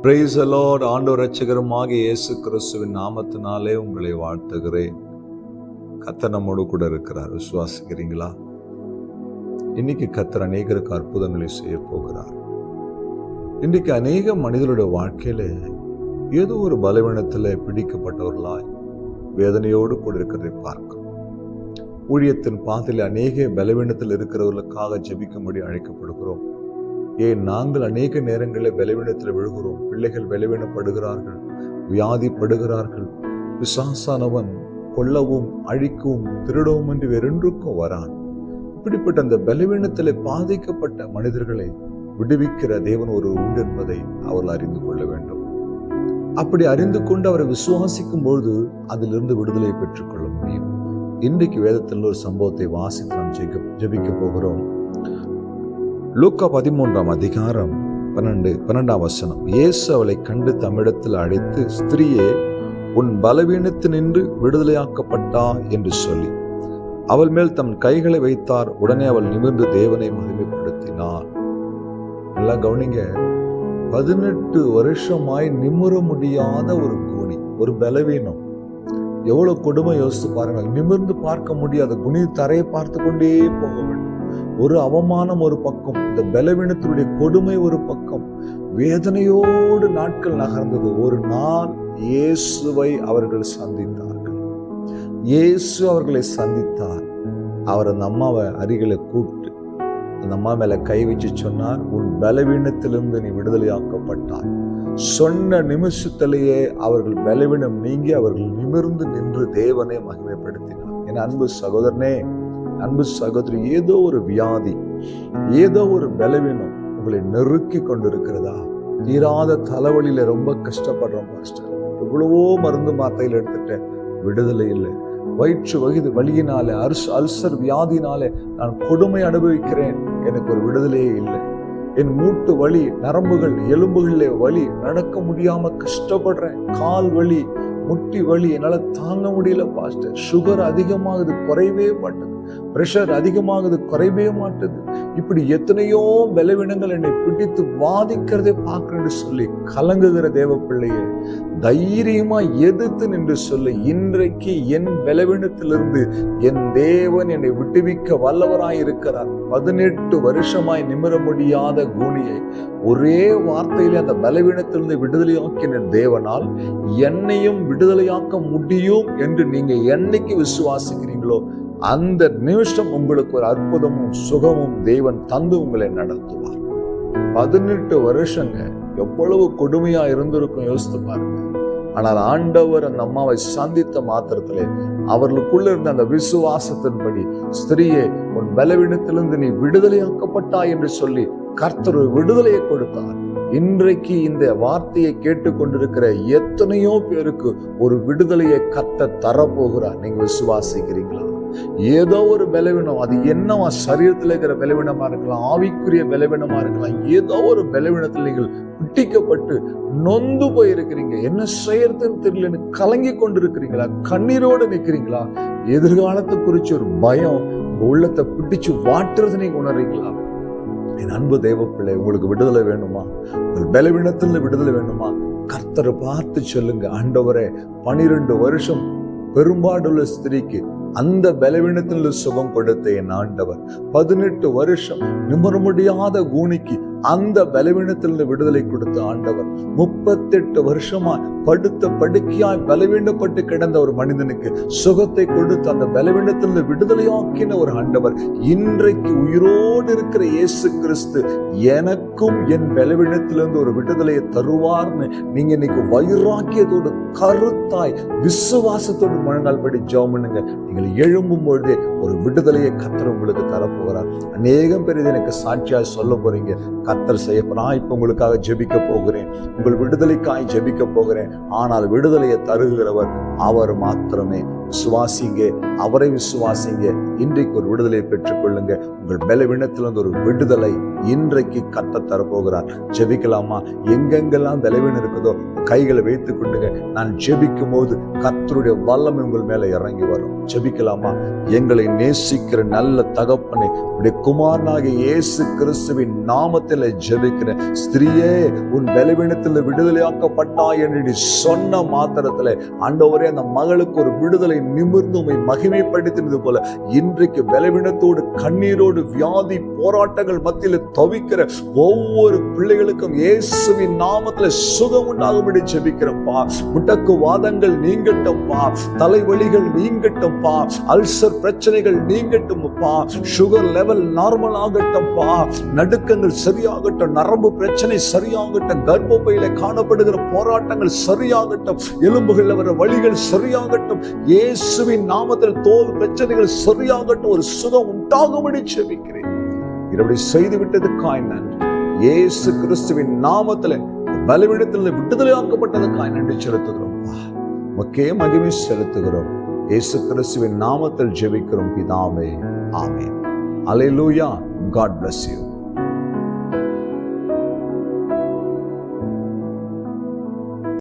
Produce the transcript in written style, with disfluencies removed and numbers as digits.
Praise the Lord. ஆண்டவர் இரட்சகருமாகிய இயேசு கிறிஸ்துவின் நாமத்தினாலே உங்களை வாழ்த்துகிறேன். கர்த்தர் நம்மோடு கூட இருக்கிறார். விசுவாசிக்கிறீங்களா? இன்னைக்கு கர்த்தர் அநேகருக்கு அற்புதங்களை செய்ய போகிறார். இன்றைக்கு அநேக மனிதர்களுடைய வாழ்க்கையில ஏதோ ஒரு பலவீனத்தில் பிடிக்கப்பட்டவர்களாய் வேதனையோடு கூட இருக்கிறதை பார்க்கிறோம். ஊழியத்தின் பாதையில் அநேக பலவீனத்தில் இருக்கிறவர்களுக்காக ஜெபிக்கும்படி அழைக்கப்படுகிறோம். ஏன் நாங்கள் அநேக நேரங்களில் பலவீனத்தில் விழுகிறோம். பிள்ளைகள் பலவீனப்படுகிறார்கள், வியாதிப்படுகிறார்கள். பிசாசானவன் கொல்லவும் அழிக்கவும் திருடவும் என்று வேறொன்றுக்கும் வரான். இப்படிப்பட்ட அந்த பலவீனத்தில் பாதிக்கப்பட்ட மனிதர்களை விடுவிக்கிற தேவன் ஒரு உண்டு என்பதை அவர்கள் அறிந்து கொள்ள வேண்டும். அப்படி அறிந்து கொண்டு அவரை விசுவாசிக்கும் பொழுது அதிலிருந்து விடுதலை பெற்றுக்கொள்ள முடியும். இன்றைக்கு வேதத்தில் ஒரு சம்பவத்தை வாசித்து நாம் ஜெபிக்க போகிறோம். லூக்கா 13ஆம் அதிகாரம் 12ஆம் வசனம். இயேசு அவளை கண்டு தம்மிடத்தில் அழைத்து, ஸ்திரீயே, உன் பலவீனத்தினின்று விடுதலையாக்கப்பட்டா என்று சொல்லி அவள் மேல் தம் கைகளை வைத்தார். உடனே அவள் நிமிர்ந்து தேவனை மகிமைப்படுத்தினார். நல்லா கவனிங்க. 18 வருஷமாய் நிமிர முடியாத ஒரு குனி, ஒரு பலவீனம். எவ்வளவு கொடுமை யோசித்து பாருங்கள். நிமிர்ந்து பார்க்க முடியாத குனி, தரையை பார்த்து கொண்டே போக வேண்டும். ஒரு அவமானம் ஒரு பக்கம், இந்த பலவீனத்தினுடைய கொடுமை ஒரு பக்கம். வேதனையோடு நாட்கள் நகர்ந்தது. ஒரு நாள் இயேசுவை அவர்கள் சந்தித்தார்கள். இயேசு அவர்களை சந்தித்தார். அவர் அந்த அம்மாவை அருகில கூப்பிட்டு அந்த அம்மா மேல கை வச்சு சொன்னார், உன் பலவீனத்திலிருந்து நீ விடுதலையாக்கப்பட்டாய். சொன்ன நிமிஷத்திலேயே அவர்கள் பலவீனம் நீங்கி அவர்கள் நிமிர்ந்து நின்று தேவனை மகிமைப்படுத்தினார். என் அன்பு சகோதரனே, அன்பு சகோதரி, ஏதோ ஒரு வியாதி, ஏதோ ஒரு பலவீனம் உங்களை நெருக்கி கொண்டிருக்கிறதா? தீராத தலைவலியில ரொம்ப கஷ்டப்படுறோம் பாஸ்டர், எவ்வளவோ மருந்து மாத்தையில் எடுத்துட்டேன், விடுதலை இல்லை. வயிற்று வலியினாலே, அல்சர் வியாதினாலே நான் கொடுமை அனுபவிக்கிறேன், எனக்கு ஒரு விடுதலையே இல்லை. என் மூட்டு வலி, நரம்புகள், எலும்புகளிலே வலி, நடக்க முடியாம கஷ்டப்படுறேன். கால் வலி, முட்டி வலி, என்னால தாங்க முடியல பாஸ்டர். சுகர் அதிகமாகுது, குறையவே மாட்டேது. பிரஷர் அதிகமாகுது, குறையவே மாட்டேது. இப்படி எத்தனையோ பலவீனங்கள் என்னை பிடித்து வாதிக்கிறதே பார்க்கிறேன்னு சொல்லி கலங்குகிற தேவ பிள்ளையே, தைரியமா எதிர்த்து நின்று சொல்லு, இன்றைக்கு என் பலவீனத்திலிருந்து என் தேவன் என்னை விடுவிக்க வல்லவராய் இருக்கிறார். 18 வருஷமாய் நிமிர முடியாத கூனியை ஒரே வார்த்தையிலே அந்த பலவீனத்திலிருந்து விடுதலையாக்கின தேவனால் என்னையும் விடுதலையாக்க முடியும் என்று நீங்க என்னைக்கு விசுவாசிக்கிறீங்களோ அந்த நிமிஷம் உங்களுக்கு ஒரு அற்புதமும் சுகமும் தேவன் தந்து உங்களை நடத்துவார். 18 வருஷங்க எவ்வளவு கொடுமையா இருந்திருக்கும் யோசித்து பாருங்க. ஆனால் ஆண்டவர் அந்த அம்மாவை சந்தித்த மாத்திரத்திலே அவர்களுக்குள்ள இருந்த அந்த விசுவாசத்தின்படி, ஸ்திரீயே, உன் பலவீனத்திலிருந்து நீ விடுதலையாக்கப்பட்டாய் என்று சொல்லி கர்த்தர் விடுதலையை கொடுத்தார். இன்றைக்கு இந்த வார்த்தையை கேட்டுக்கொண்டிருக்கிற எத்தனையோ பேருக்கு ஒரு விடுதலையை கர்த்தர் தரப்போகிறார். நீங்க விசுவாசிக்கிறீங்களா? ஏதோ ஒரு பலவீனம், அது என்னவா, சரீரத்தில் இருக்கிற பலவீனமா இருக்கலாம், ஆவிக்குரிய பலவீனமா இருக்கலாம். ஏதோ ஒரு பலவீனத்தில் நீங்கள் பிடிக்கப்பட்டு நொந்து போயிருக்கிறீங்க. என்ன செய்யறதுன்னு தெரியலன்னு கலங்கி கொண்டிருக்கிறீங்களா? கண்ணீரோடு நிற்கிறீங்களா? எதிர்காலத்தை குறிச்சு ஒரு பயம் உங்க உள்ளத்தை பிடிச்சு வாட்டுறது நீங்க உணர்றீங்களா? என் அன்பு தேவ பிள்ளை, உங்களுக்கு விடுதலை வேணுமா? உங்கள் பலவீனத்துல விடுதலை வேணுமா? கர்த்தரை பார்த்து சொல்லுங்க, ஆண்டவரே, 12 வருஷம் பெரும்பாடுள்ள ஸ்திரீக்கு அந்த பலவீனத்தில் சுகம் கொடுத்த என் ஆண்டவர், 18 வருஷம் நிமிர முடியாத கூனிக்கு அந்த பலவீனத்திலிருந்து விடுதலை கொடுத்த ஆண்டவர், 38 வருஷமா படுத்த படுக்கையாய் பலவீனப்பட்டு கிடந்த ஒரு மனிதனுக்கு சுகத்தை கொடுத்து அந்த பலவீனத்திலிருந்து விடுதலையாக்கின ஒரு ஆண்டவர், இன்றைக்கு உயிரோடு இருக்கிற இயேசு கிறிஸ்து எனக்கும் என் பலவீனத்திலிருந்து ஒரு விடுதலையை தருவார்னு நீங்க இன்னைக்கு வைராக்கியத்தோடு, கருத்தாய், விசுவாசத்தோடு முழங்கால் படி ஜெபம் பண்ணுங்க. நீங்கள் எழும்பும் பொழுதே ஒரு விடுதலையை கர்த்தர் உங்களுக்கு தரப்போகிறார். அநேகம் பேர் எனக்கு சாட்சியாய் சொல்ல போறீங்க. கர்த்தர் செய்ய நான் இப்ப உங்களுக்காக ஜெபிக்க போகிறேன், உங்கள் விடுதலைக்காய் ஜெபிக்க போகிறேன். ஆனால் விடுதலையை தருகிறவர் அவர் மாத்திரமே. விசுவாசிங்க, அவரை விசுவாசிங்க. இன்றைக்கு ஒரு விடுதலையை பெற்றுக் கொள்ளுங்க. உங்கள் பலவீனத்திலிருந்து ஒரு விடுதலை இன்றைக்கு கர்த்தர் தரப்போகிறார். ஜெபிக்கலாமா? எங்கெங்கெல்லாம் பலவீனம் இருக்குதோ கைகளை வைத்துக் கொண்டுங்க. நான் ஜெபிக்கும் போது கர்த்தருடைய வல்லமை உங்கள் மேல இறங்கி வரும். ஜெபிக்கலாமா? எங்களை நேசிக்கிற நல்ல தகப்பனே, உடைய குமாரனாகிய இயேசு கிறிஸ்துவின் நாமத்தில் நாமத்திலே ஜெபிக்கிறேன். ஸ்திரீயே, உன் பலவீனத்தில் விடுதலையாக்கப்பட்டாய் என்று சொன்ன மாத்திரத்திலே ஆண்டவரே, அந்த மகளுக்கு ஒரு விடுதலை நிமிர்ந்து உம்மை மகிமைப்படுத்தினது போல இன்றைக்கு பலவீனத்தோடு கண்ணீரோடு வியாதி போராட்டங்கள் மத்தியில் தவிக்கிற ஒவ்வொரு பிள்ளைகளுக்கும் இயேசுவின் நாமத்திலே சுகம் உண்டாகும்படி ஜெபிக்கிறப்பா. முடக்கு வாதங்கள் நீங்கட்டும்பா, தலைவலிகள் நீங்கட்டும்பா, அல்சர் பிரச்சனைகள் நீங்கட்டும்பா, சுகர் லெவல் நார்மல் ஆகட்டும்பா, நடுக்கங்கள் சரியாகட்டும், நரம்பு பிரச்சனை சரியாகட்டும், கர்ப்பப்பையில காணப்படுகிற போராட்டங்கள் சரியாகட்டும், எலும்புகள் வர வலிகள் சரியாகட்டும், இயேசுவின் நாமத்தில் தோல் பிரச்சனைகள் சரியாகட்டும், ஒரு சுகம் உண்டாகும்படி ஜெபிக்கிறேன். இப்படி செய்து விட்டதுக்காய் நன்றி. இயேசு கிறிஸ்துவின் நாமத்தில் பலவீனத்தில் விடுதலையாக்கப்பட்டதுக்காய் நன்றி செலுத்துகிறோம். மக்கே மகிமை செலுத்துகிறோம். இயேசு கிறிஸ்துவின் நாமத்தில் ஜெபிக்கிறோம் பிதாவே, ஆமென். அல்லேலூயா. God bless you.